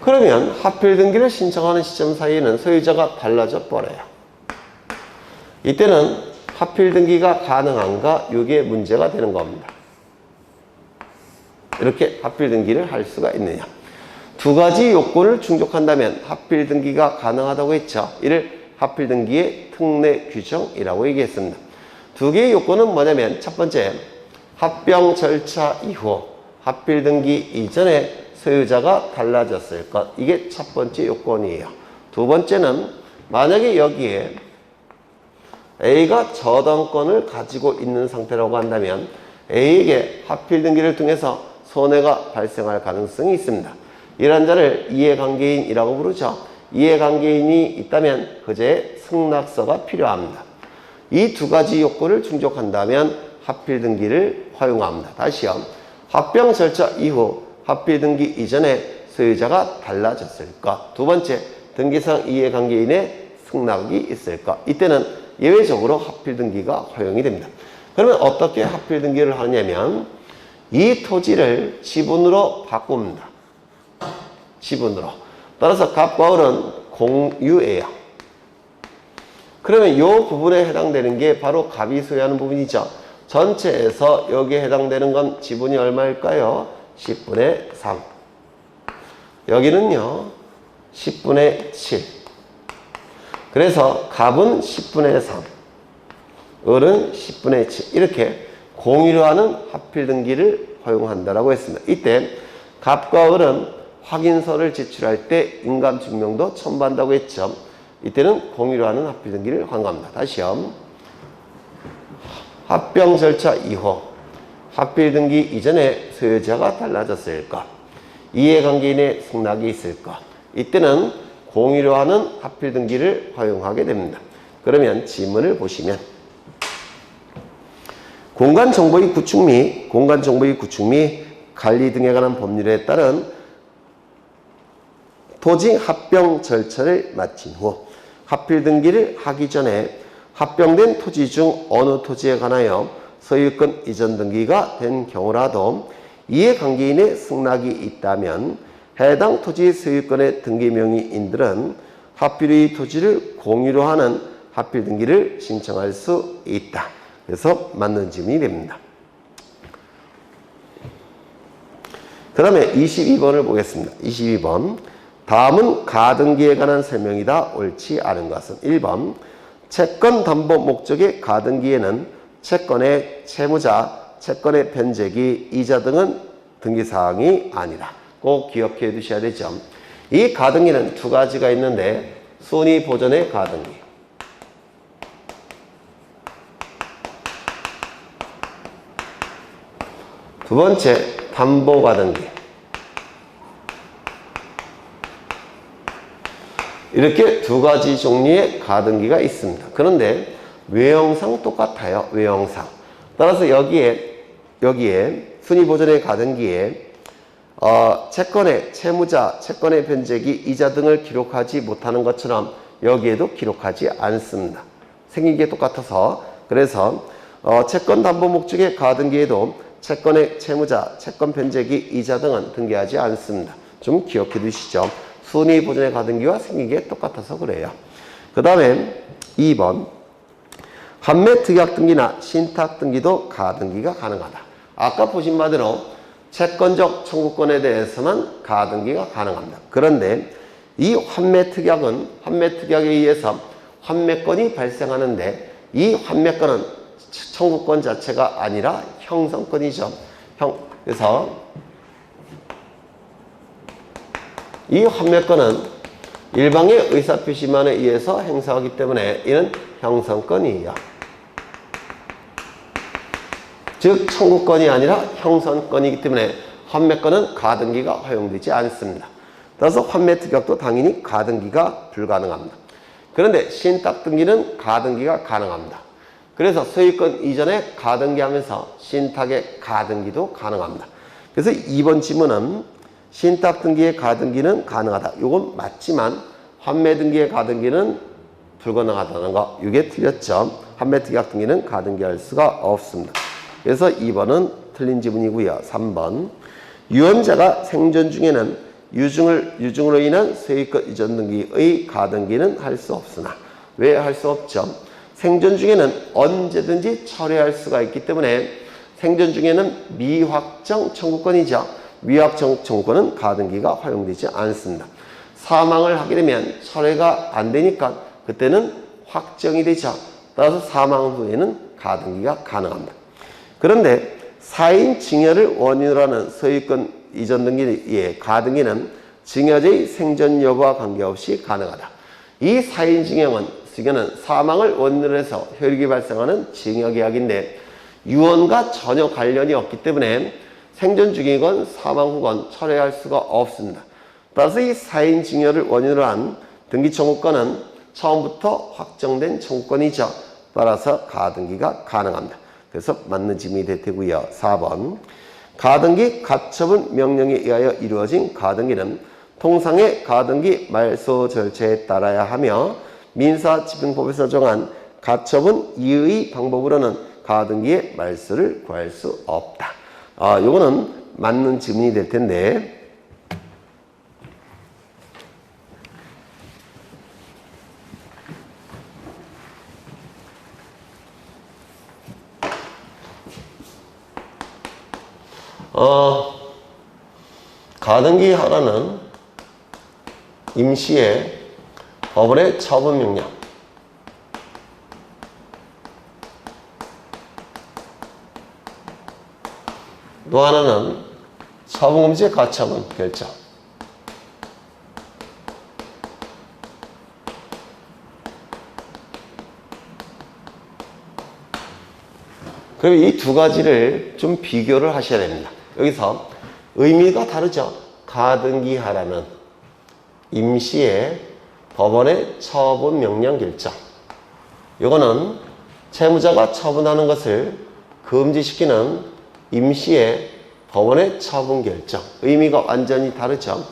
그러면 합필 등기를 신청하는 시점 사이에는 소유자가 달라져 버려요. 이때는 합필 등기가 가능한가? 이게 문제가 되는 겁니다. 이렇게 합필 등기를 할 수가 있느냐? 두 가지 요건을 충족한다면 합필 등기가 가능하다고 했죠. 이를 합필 등기의 특례 규정이라고 얘기했습니다. 두 개의 요건은 뭐냐면 첫 번째, 합병 절차 이후 합필 등기 이전에 소유자가 달라졌을 것. 이게 첫 번째 요건이에요. 두 번째는 만약에 여기에 A가 저당권을 가지고 있는 상태라고 한다면 A에게 합필 등기를 통해서 손해가 발생할 가능성이 있습니다. 이런 자를 이해관계인이라고 부르죠. 이해관계인이 있다면 그제의 승낙서가 필요합니다. 이 두 가지 요건을 충족한다면 합필 등기를 허용합니다. 다시요. 합병 절차 이후 합필 등기 이전에 소유자가 달라졌을 것. 두 번째, 등기상 이해관계인의 승낙이 있을 것. 이때는 예외적으로 합필 등기가 허용이 됩니다. 그러면 어떻게 합필 등기를 하냐면 이 토지를 지분으로 바꿉니다. 지분으로. 따라서 갑과 을은 공유예요. 그러면 이 부분에 해당되는 게 바로 갑이 소유하는 부분이죠. 전체에서 여기에 해당되는 건 지분이 얼마일까요? 10분의 3. 여기는요 10분의 7. 그래서 갑은 10분의 3, 을은 10분의 7. 이렇게 공유로 하는 합필 등기를 허용한다라고 했습니다. 이때 갑과 을은 확인서를 제출할 때 인감증명도 첨부한다고 했죠. 이때는 공유로 하는 합필 등기를 허용합니다. 다시요. 합병 절차 이후 합필 등기 이전에 소유자가 달라졌을까? 이해관계인의 승낙이 있을까? 이때는 공유로 하는 합필 등기를 허용하게 됩니다. 그러면 지문을 보시면 공간정보의 구축 및 관리 등에 관한 법률에 따른 토지 합병 절차를 마친 후 합필 등기를 하기 전에 합병된 토지 중 어느 토지에 관하여 소유권 이전 등기가 된 경우라도 이해관계인의 승낙이 있다면 해당 토지 소유권의 등기명의인들은 합필의 토지를 공유로 하는 합필 등기를 신청할 수 있다. 그래서 맞는 질문이 됩니다. 그 다음에 22번을 보겠습니다. 22번. 다음은 가등기에 관한 설명이다. 옳지 않은 것은 1번. 채권 담보 목적의 가등기에는 채권의 채무자, 채권의 변제기, 이자 등은 등기사항이 아니다. 꼭 기억해 두셔야 되죠. 이 가등기는 두 가지가 있는데 순위보전의 가등기, 두 번째 담보가등기. 이렇게 두 가지 종류의 가등기가 있습니다. 그런데 외형상 똑같아요. 외형상. 따라서 여기에 순위보전의 가등기에 채권의 채무자, 채권의 변제기, 이자 등을 기록하지 못하는 것처럼 여기에도 기록하지 않습니다. 생긴 게 똑같아서. 그래서 채권 담보 목적의 가등기에도 채권의 채무자, 채권 변제기, 이자 등은 등기하지 않습니다. 좀 기억해 두시죠. 순위보전의 가등기와 생긴 게 똑같아서 그래요. 그 다음에 2번. 환매특약 등기나 신탁 등기도 가등기가 가능하다. 아까 보신 바대로 채권적 청구권에 대해서는 가등기가 가능합니다. 그런데 이 환매특약에 의해서 환매권이 발생하는데 이 환매권은 청구권 자체가 아니라 형성권이죠. 그래서 이 환매권은 일방의 의사표시만에 의해서 행사하기 때문에 이는 형성권이에요. 즉 청구권이 아니라 형성권이기 때문에 환매권은 가등기가 허용되지 않습니다. 따라서 환매특약도 당연히 가등기가 불가능합니다. 그런데 신탁 등기는 가등기가 가능합니다. 그래서 소유권 이전에 가등기하면서 신탁의 가등기도 가능합니다. 그래서 이번 지문은 신탁 등기의 가등기는 가능하다. 이건 맞지만 환매 등기의 가등기는 불가능하다는 거. 이게 틀렸죠. 환매특약 등기는 가등기할 수가 없습니다. 그래서 2번은 틀린 지문이고요. 3번. 유언자가 생전 중에는 유증으로 인한 소유권 이전 등기의 가등기는 할 수 없으나 왜 할 수 없죠? 생전 중에는 언제든지 철회할 수가 있기 때문에 생전 중에는 미확정 청구권이죠. 미확정 청구권은 가등기가 허용되지 않습니다. 사망을 하게 되면 철회가 안 되니까 그때는 확정이 되죠. 따라서 사망 후에는 가등기가 가능합니다. 그런데 사인 증여를 원인으로 하는 소유권 이전 등기의 가등기는 증여자의 생전 여부와 관계없이 가능하다. 이 사인 증여는 사망을 원인으로 해서 효력이 발생하는 증여계약인데 유언과 전혀 관련이 없기 때문에 생전 중이건 사망 후건 철회할 수가 없습니다. 따라서 이 사인 증여를 원인으로 한 등기 청구권은 처음부터 확정된 청구권이죠. 따라서 가등기가 가능합니다. 그래서 맞는 질문이 될 테고요. 4번. 가등기 가처분 명령에 의하여 이루어진 가등기는 통상의 가등기 말소 절차에 따라야 하며 민사집행법에서 정한 가처분 이의 방법으로는 가등기의 말소를 구할 수 없다. 요거는 맞는 질문이 될 텐데 가등기 하나는 임시의 법원의 처분 명령, 또 하나는 처분금지 가처분 결정. 그러면 이 두 가지를 좀 비교를 하셔야 됩니다. 여기서 의미가 다르죠. 가등기하라는 임시의 법원의 처분 명령 결정. 이거는 채무자가 처분하는 것을 금지시키는 임시의 법원의 처분 결정. 의미가 완전히 다르죠.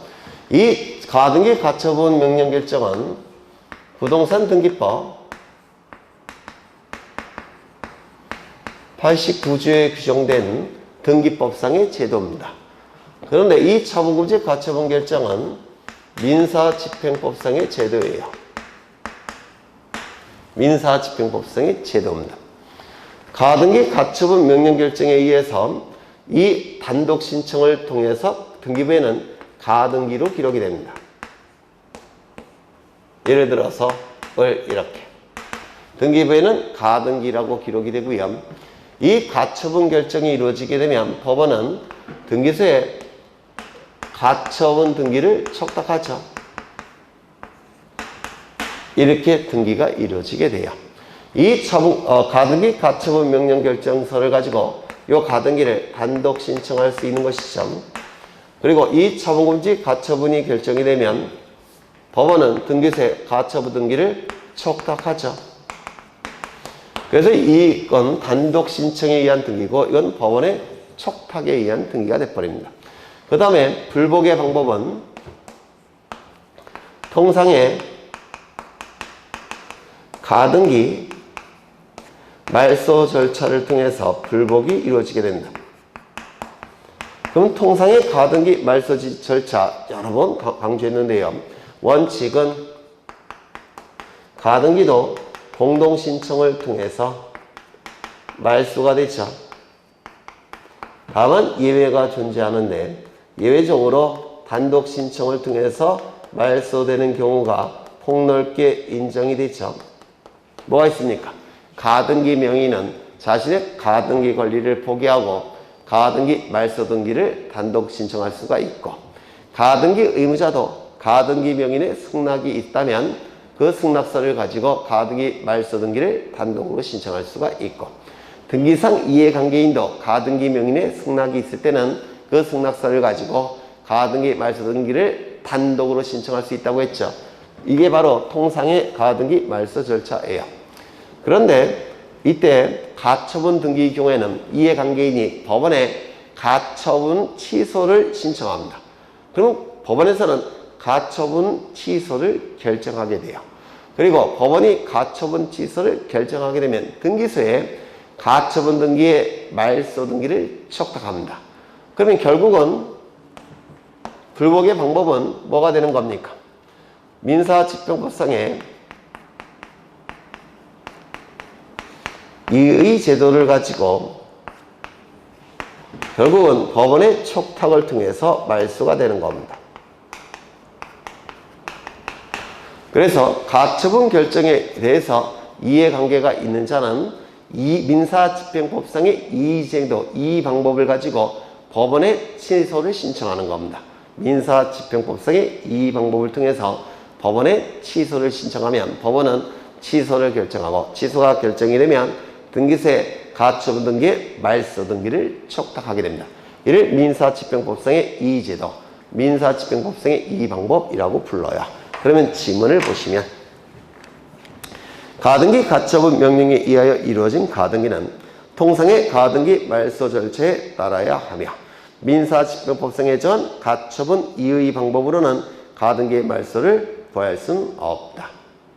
이 가등기 가처분 명령 결정은 부동산 등기법 89조에 규정된 등기법상의 제도입니다. 그런데 이 처분금지 가처분 결정은 민사집행법상의 제도예요. 민사집행법상의 제도입니다. 가등기 가처분 명령 결정에 의해서 이 단독 신청을 통해서 등기부에는 가등기로 기록이 됩니다. 예를 들어서 이렇게 등기부에는 가등기라고 기록이 되고요. 이 가처분 결정이 이루어지게 되면 법원은 등기소에 가처분 등기를 촉탁하죠. 이렇게 등기가 이루어지게 돼요. 이 가등기 가처분 명령 결정서를 가지고 이 가등기를 단독 신청할 수 있는 것이죠. 그리고 이 처분금지 가처분이 결정이 되면 법원은 등기소에 가처분 등기를 촉탁하죠. 그래서 이건 단독 신청에 의한 등기고 이건 법원의 촉탁에 의한 등기가 돼버립니다. 그 다음에 불복의 방법은 통상의 가등기 말소 절차를 통해서 불복이 이루어지게 된다. 그럼 통상의 가등기 말소 절차 여러 번 강조했는데요. 원칙은 가등기도 공동신청을 통해서 말소가 되죠. 다만 예외가 존재하는데 예외적으로 단독 신청을 통해서 말소되는 경우가 폭넓게 인정이 되죠. 뭐가 있습니까? 가등기 명의는 자신의 가등기 권리를 포기하고 가등기 말소 등기를 단독 신청할 수가 있고, 가등기 의무자도 가등기 명의의 승낙이 있다면 그 승낙서를 가지고 가등기 말소 등기를 단독으로 신청할 수가 있고, 등기상 이해관계인도 가등기 명의의 승낙이 있을 때는 그 승낙서를 가지고 가등기 말소 등기를 단독으로 신청할 수 있다고 했죠. 이게 바로 통상의 가등기 말소 절차예요. 그런데 이때 가처분 등기의 경우에는 이해관계인이 법원에 가처분 취소를 신청합니다. 그럼 법원에서는 가처분 취소를 결정하게 돼요. 그리고 법원이 가처분 취소를 결정하게 되면 등기소에 가처분 등기의 말소 등기를 촉탁합니다. 그러면 결국은 불복의 방법은 뭐가 되는 겁니까? 민사집행법상의 이의 제도를 가지고 결국은 법원의 촉탁을 통해서 말소가 되는 겁니다. 그래서 가처분 결정에 대해서 이해관계가 있는 자는 이 민사집행법상의 이의제도, 이 방법을 가지고 법원에 취소를 신청하는 겁니다. 민사집행법상의 이 방법을 통해서 법원에 취소를 신청하면 법원은 취소를 결정하고, 취소가 결정이 되면 등기소에 가처분 등기의 말소 등기를 촉탁하게 됩니다. 이를 민사집행법상의 이의제도, 민사집행법상의 이의방법이라고 불러요. 그러면 지문을 보시면 가등기 가처분 명령에 의하여 이루어진 가등기는 통상의 가등기 말소 절차에 따라야 하며 민사집행법상에 정한 가처분 이의 방법으로는 가등기의 말소를 구할 수는 없다.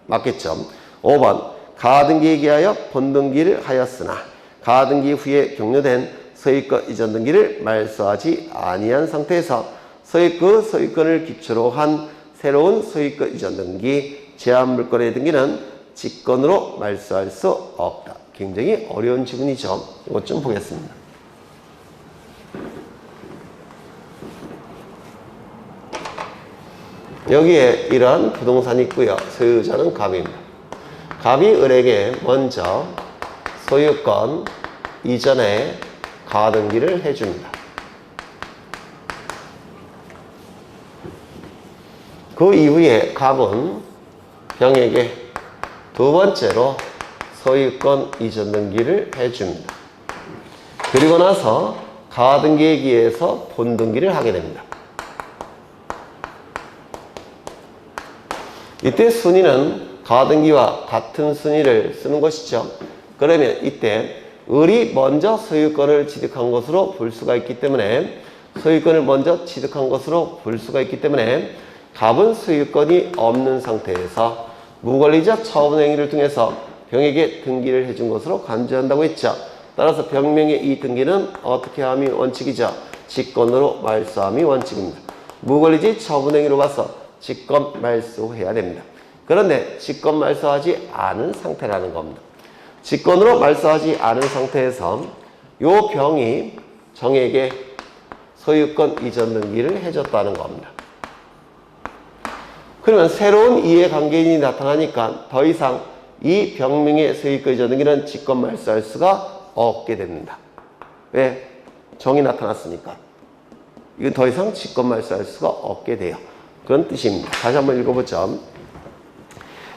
맞겠죠? 5번 가등기에 의하여 본등기를 하였으나 가등기 후에 종료된 소유권 이전 등기를 말소하지 아니한 상태에서 소유권을 기초로 한 새로운 소유권 이전 등기, 제한 물권의 등기는 직권으로 말소할 수 없다. 굉장히 어려운 지문이죠. 이것 좀 보겠습니다. 여기에 이러한 부동산이 있고요. 소유자는 갑입니다. 갑이 을에게 먼저 소유권 이전에 가등기를 해줍니다. 그 이후에 갑은 병에게 두 번째로 소유권 이전 등기를 해줍니다. 그리고 나서 가등기에 기해서 본등기를 하게 됩니다. 이때 순위는 가등기와 같은 순위를 쓰는 것이죠. 그러면 이때 을이 먼저 소유권을 취득한 것으로 볼 수가 있기 때문에 소유권을 먼저 취득한 것으로 볼 수가 있기 때문에 갑은 소유권이 없는 상태에서 무권리적 처분행위를 통해서 병에게 등기를 해준 것으로 간주한다고 했죠. 따라서 병명의 이 등기는 어떻게 함이 원칙이죠? 직권으로 말소함이 원칙입니다. 무권리적 처분행위로 봐서 직권 말소해야 됩니다. 그런데 직권 말소하지 않은 상태라는 겁니다. 직권으로 말소하지 않은 상태에서 요 병이 정에게 소유권 이전 등기를 해줬다는 겁니다. 그러면 새로운 이해관계인이 나타나니까 더 이상 이 병명의 소유권 이전 등기는 직권 말소할 수가 없게 됩니다. 왜? 정이 나타났으니까. 이건 더 이상 직권 말소할 수가 없게 돼요. 그런 뜻입니다. 다시 한번 읽어보죠.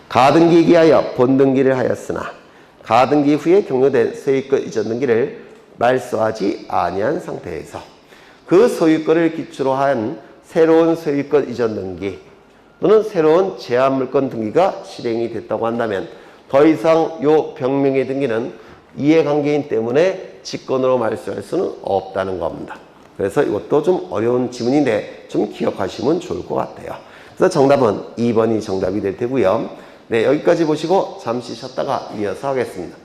가등기 기하여 본등기를 하였으나 가등기 후에 경료된 소유권 이전 등기를 말소하지 아니한 상태에서 그 소유권을 기초로 한 새로운 소유권 이전 등기 또는 새로운 제한물권 등기가 실행이 됐다고 한다면 더 이상 요 병명의 등기는 이해관계인 때문에 직권으로 말소할 수는 없다는 겁니다. 그래서 이것도 좀 어려운 지문인데 좀 기억하시면 좋을 것 같아요. 그래서 정답은 2번이 정답이 될 테고요. 네, 여기까지 보시고 잠시 쉬었다가 이어서 하겠습니다.